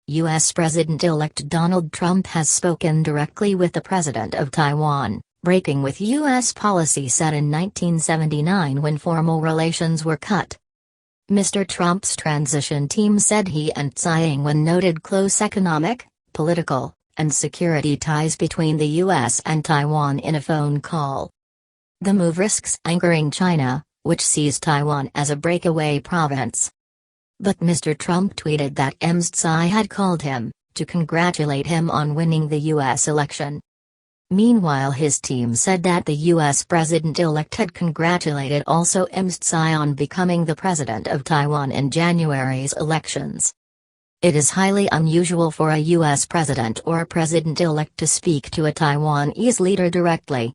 U.S. President-elect Donald Trump has spoken directly with the president of Taiwan, breaking with U.S. policy set in 1979 when formal relations were cut. Mr. Trump's transition team said he and Tsai Ing-wen noted close economic, political, and security ties between the U.S. and Taiwan in a phone call. The move risks angering China, which sees Taiwan as a breakaway province. But Mr. Trump tweeted that Ms. Tsai had called him to congratulate him on winning the U.S. election. Meanwhile, his team said that the U.S. president-elect had congratulated also Ms. Tsai on becoming the president of Taiwan in January's elections. It is highly unusual for a U.S. president or president-elect to speak to a Taiwanese leader directly.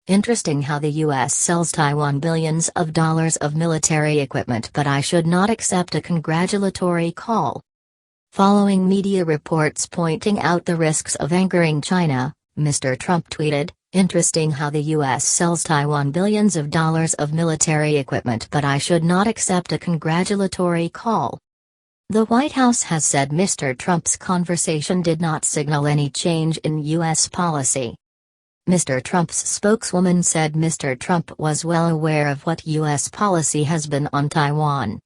Interesting how the U.S. sells Taiwan billions of dollars of military equipment, but I should not accept a congratulatory call. Following media reports pointing out the risks of angering China, Mr. Trump tweeted, "Interesting how the U.S. sells Taiwan billions of dollars of military equipment, but I should not accept a congratulatory call." The White House has said Mr. Trump's conversation did not signal any change in U.S. policy. Mr. Trump's spokeswoman said Mr. Trump was well aware of what U.S. policy has been on Taiwan.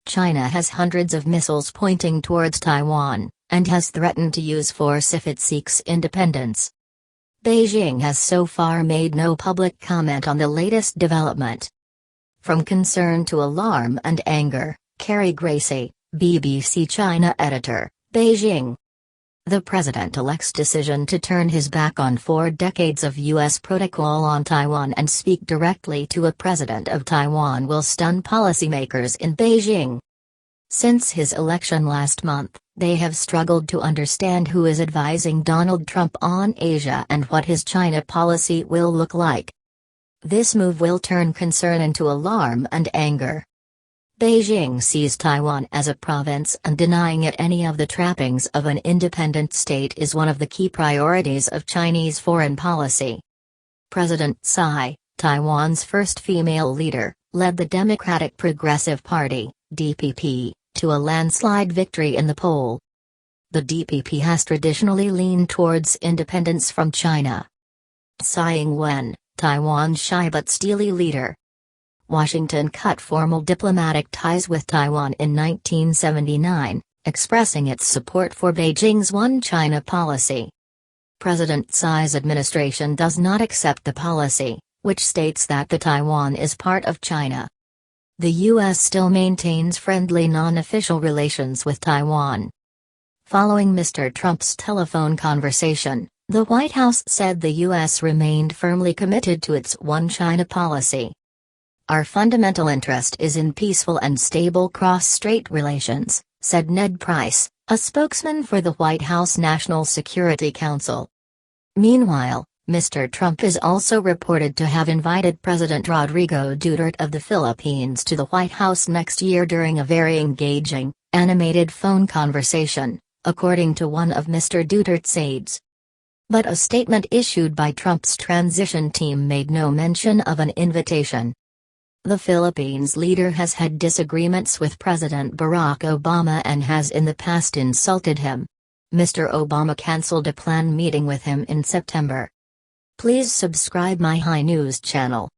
China has hundreds of missiles pointing towards Taiwan, and has threatened to use force if it seeks independence. Beijing has so far made no public comment on the latest development. From concern to alarm and anger, Carrie Gracie, BBC China editor, Beijing. The president-elect's decision to turn his back on 4 decades of U.S. protocol on Taiwan and speak directly to a president of Taiwan will stun policymakers in Beijing. Since his election last month, they have struggled to understand who is advising Donald Trump on Asia and what his China policy will look like. This move will turn concern into alarm and anger. Beijing sees Taiwan as a province, and denying it any of the trappings of an independent state is one of the key priorities of Chinese foreign policy. President Tsai, Taiwan's first female leader, led the Democratic Progressive Party, DPP, to a landslide victory in the poll. The DPP has traditionally leaned towards independence from China. Tsai Ing-wen, Taiwan's shy but steely leader. Washington cut formal diplomatic ties with Taiwan in 1979, expressing its support for Beijing's One China policy. President Tsai's administration does not accept the policy, which states that the Taiwan is part of China. The U.S. still maintains friendly non-official relations with Taiwan. Following Mr. Trump's telephone conversation, the White House said the U.S. remained firmly committed to its One China policy. "Our fundamental interest is in peaceful and stable cross-strait relations," said Ned Price, a spokesman for the White House National Security Council. Meanwhile, Mr. Trump is also reported to have invited President Rodrigo Duterte of the Philippines to the White House next year during a very engaging, animated phone conversation, according to one of Mr. Duterte's aides. But a statement issued by Trump's transition team made no mention of an invitation. The Philippines leader has had disagreements with President Barack Obama and has in the past insulted him. Mr. Obama cancelled a planned meeting with him in September. Please subscribe my High News channel.